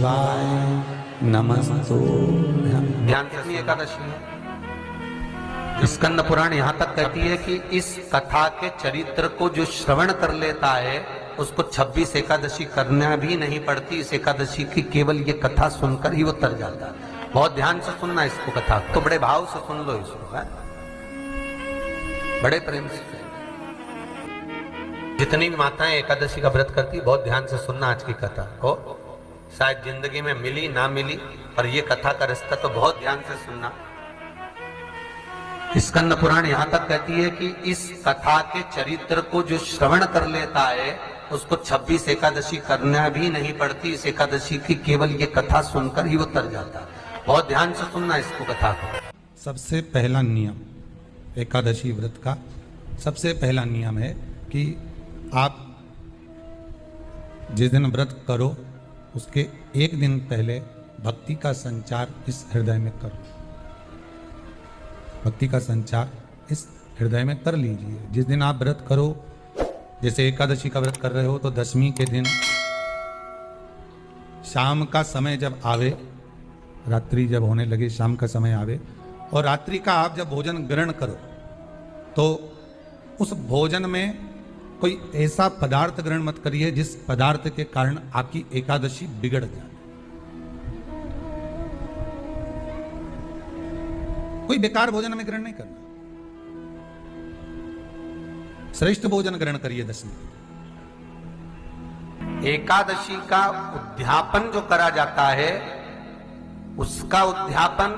शिवाय नमस्तुभ्यं। ध्यान से एकादशी है। स्कंद पुराण यहाँ तक कहती है कि इस कथा के चरित्र को जो श्रवण कर लेता है उसको 26 एकादशी करना भी नहीं पड़ती। इस एकादशी की केवल ये कथा सुनकर ही वो तर जाता है। बहुत ध्यान से सुनना इसको, कथा तो बड़े भाव से सुन लो इसको, है? बड़े प्रेम से। जितनी भी माताएं एकादशी का व्रत करती बहुत ध्यान से सुनना आज की कथा को। शायद जिंदगी में मिली ना मिली पर ये कथा का रिश्ता तो बहुत ध्यान से सुनना। स्कंद पुराण यहाँ तक कहती है कि इस कथा के चरित्र को जो श्रवण कर लेता है उसको 26 एकादशी करना भी नहीं पड़ती। इस एकादशी की केवल ये कथा सुनकर ही वो तर जाता है। बहुत ध्यान से सुनना इसको, कथा को। सबसे पहला नियम एकादशी व्रत का सबसे पहला नियम है कि आप जिस दिन व्रत करो उसके एक दिन पहले भक्ति का संचार इस हृदय में करो। भक्ति का संचार इस हृदय में कर लीजिए। जिस दिन आप व्रत करो, जैसे एकादशी का व्रत कर रहे हो तो दशमी के दिन शाम का समय जब आवे, रात्रि जब होने लगे, शाम का समय आवे और रात्रि का आप जब भोजन ग्रहण करो तो उस भोजन में कोई ऐसा पदार्थ ग्रहण मत करिए जिस पदार्थ के कारण आपकी एकादशी बिगड़ जाए। कोई बेकार भोजन में ग्रहण नहीं करना, श्रेष्ठ भोजन ग्रहण करिए दशमी। एकादशी का उद्यापन जो करा जाता है उसका उद्यापन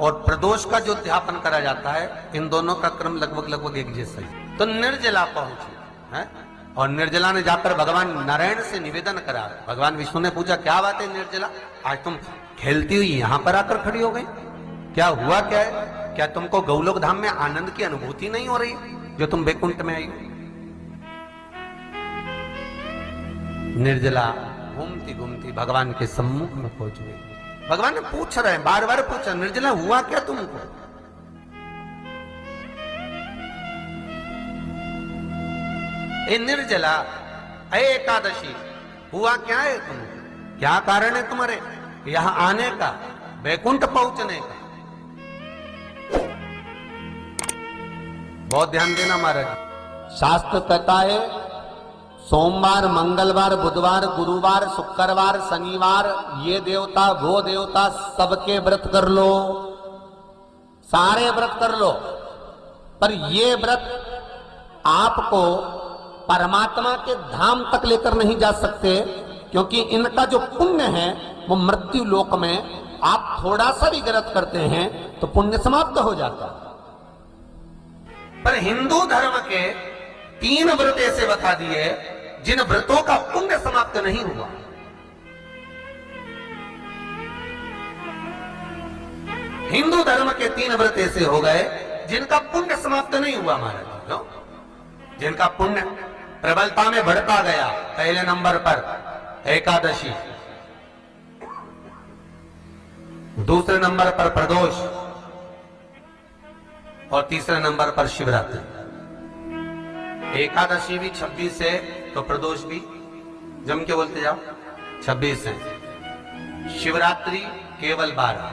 और प्रदोष का जो उद्यापन करा जाता है, इन दोनों का क्रम लगभग एक जैसा ही। तो निर्जला पहुंची है और निर्जला ने जाकर भगवान नारायण से निवेदन करा। भगवान विष्णु ने पूछा, क्या बात है निर्जला, आज तुम खेलती हुई यहां पर आकर खड़ी हो गई, क्या हुआ, क्या है? क्या तुमको गौलोक धाम में आनंद की अनुभूति नहीं हो रही जो तुम बैकुंठ में आई? निर्जला घूमती घूमती भगवान के सम्मुख में पहुंच गई। भगवान ने पूछ रहे हैं, बार बार पूछा, निर्जला हुआ क्या तुमको? ए निर्जला, ए एकादशी, हुआ क्या है तुमको? क्या कारण है तुम्हारे यहां आने का, बैकुंठ पहुंचने का? बहुत ध्यान देना महाराज। शास्त्र कहता है सोमवार, मंगलवार, बुधवार, गुरुवार, शुक्रवार, शनिवार, ये देवता वो देवता सबके व्रत कर लो, सारे व्रत कर लो, पर ये व्रत आपको परमात्मा के धाम तक लेकर नहीं जा सकते, क्योंकि इनका जो पुण्य है वो मृत्यु लोक में आप थोड़ा सा भी व्रत करते हैं तो पुण्य समाप्त हो जाता है। पर हिंदू धर्म के 3 व्रत ऐसे बता दिए जिन व्रतों का पुण्य समाप्त नहीं हुआ। हिंदू धर्म के 3 व्रत ऐसे हो गए जिनका पुण्य समाप्त नहीं हुआ महाराज, जिनका पुण्य प्रबलता में बढ़ता गया। पहले नंबर पर एकादशी, दूसरे नंबर पर प्रदोष और तीसरे नंबर पर शिवरात्रि। एकादशी भी 26 है तो प्रदोष भी जम के बोलते जाओ 26 है। शिवरात्रि केवल 12,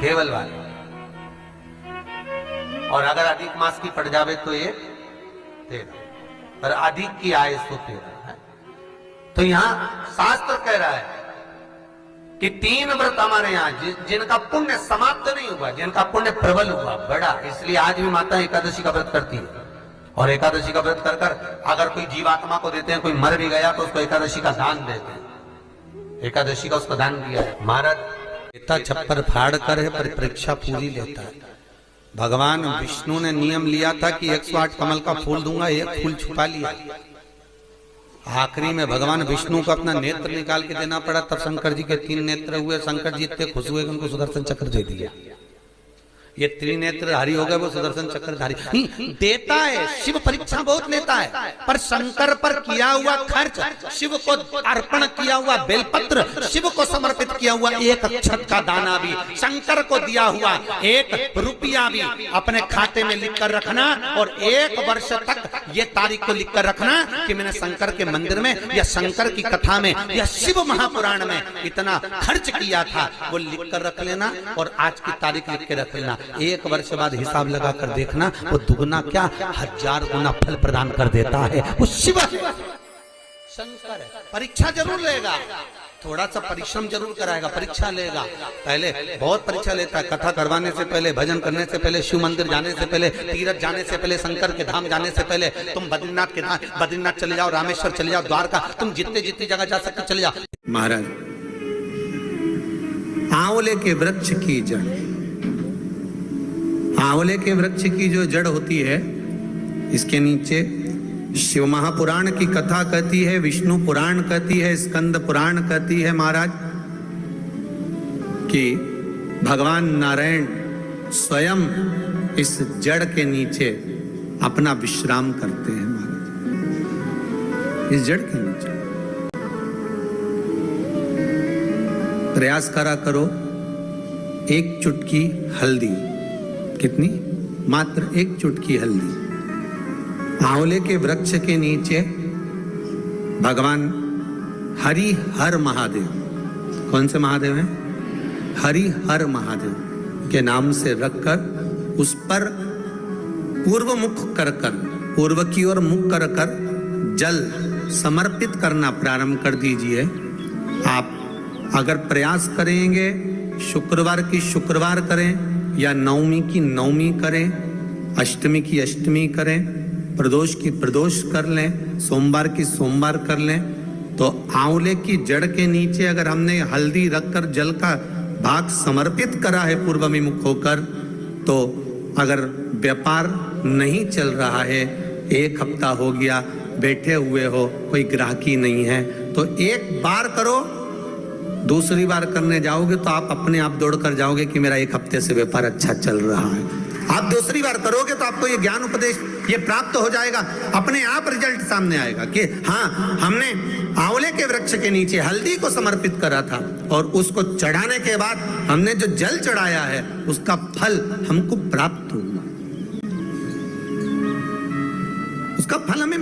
केवल 12, और अगर अधिक मास की पड़ जावे तो ये 13, पर अधिक की आय तो 13 है। तो यहां शास्त्र कह रहा है कि 3 व्रत हमारे यहाँ जिनका पुण्य समाप्त नहीं हुआ, जिनका पुण्य प्रबल हुआ, बड़ा, इसलिए आज भी माता एकादशी का व्रत करती है। और एकादशी का व्रत कर कर अगर कोई जीवात्मा को देते हैं, कोई मर भी गया तो उसको एकादशी का दान देते हैं। एकादशी का उसको दान दिया है। महाराज इतना छप्पर फाड़ कर है पर परीक्षा पूरी लेता है। भगवान विष्णु ने नियम लिया था कि 108 कमल का फूल दूंगा, एक फूल छुपा लिया। आखिरी में भगवान विष्णु को अपना नेत्र निकाल के देना पड़ा, तब शंकर जी के 3 नेत्र हुए। शंकर जी इतने खुश हुए कि उनको सुदर्शन चक्र दे दिया। ये त्रिनेत्रधारी हो गए वो सुदर्शन चक्रधारी नहीं, देता है शिव, परीक्षा बहुत लेता है, पर शंकर पर किया हुआ खर्च, शिव को अर्पण किया हुआ बेलपत्र, शिव को समर्पित किया हुआ एक अक्षत का दाना भी, शंकर को दिया हुआ एक रुपया भी अपने खाते में लिख कर रखना, और 1 वर्ष तक ये तारीख को लिख कर रखना कि मैंने शंकर के मंदिर में या शंकर की कथा में या शिव महापुराण में इतना खर्च किया था, वो लिख कर रख लेना और आज की तारीख लिख के रख लेना। 1 वर्ष बाद हिसाब लगा कर देखना, वो दुगना क्या 1000 गुना फल प्रदान कर देता है। वो शिव है, शंकर है। परीक्षा जरूर लेगा, थोड़ा सा परिश्रम जरूर कराएगा, परीक्षा लेगा, पहले बहुत परीक्षा लेता है। कथा करवाने से पहले, भजन करने से पहले, शिव मंदिर जाने से पहले, तीर्थ जाने से पहले, शंकर के धाम जाने से पहले, तुम बद्रीनाथ के धाम, बद्रीनाथ चले जाओ, रामेश्वर चले जाओ, द्वारका, तुम जितने जितनी जगह जा सकते चले जाओ। महाराज, आंवले के वृक्ष की जड़, आंवले के वृक्ष की जो जड़ होती है, इसके नीचे शिव महापुराण की कथा कहती है, विष्णु पुराण कहती है, स्कंद पुराण कहती है महाराज, कि भगवान नारायण स्वयं इस जड़ के नीचे अपना विश्राम करते हैं महाराज, इस जड़ के नीचे। प्रयास करा करो, 1 चुटकी हल्दी, कितनी? मात्र 1 चुटकी हल्दी, आंवले के वृक्ष के नीचे भगवान हरि हर महादेव, कौन से महादेव हैं? हरि हर महादेव के नाम से रखकर उस पर पूर्व मुख कर कर, पूर्व की ओर मुख कर कर जल समर्पित करना प्रारंभ कर दीजिए। आप अगर प्रयास करेंगे, शुक्रवार की शुक्रवार करें या नवमी की नवमी करें, अष्टमी की अष्टमी करें, प्रदोष की प्रदोष कर लें, सोमवार की सोमवार कर लें, तो आंवले की जड़ के नीचे अगर हमने हल्दी रखकर जल का भाग समर्पित करा है पूर्वभिमुख होकर, तो अगर व्यापार नहीं चल रहा है, 1 हफ्ता हो गया, बैठे हुए हो, कोई ग्राहकी नहीं है, तो 1 बार करो, दूसरी बार करने जाओगे तो आप अपने आप दौड़ कर जाओगे कि मेरा 1 हफ्ते से व्यापार अच्छा चल रहा है। आप दूसरी बार करोगे तो आपको ये ज्ञान उपदेश ये प्राप्त हो जाएगा, अपने आप रिजल्ट सामने आएगा कि हाँ, हमने आंवले के वृक्ष के नीचे हल्दी को समर्पित करा था और उसको चढ़ाने के बाद हमने जो जल चढ़ाया है उसका फल हमको प्राप्त हुआ, उसका फल हमें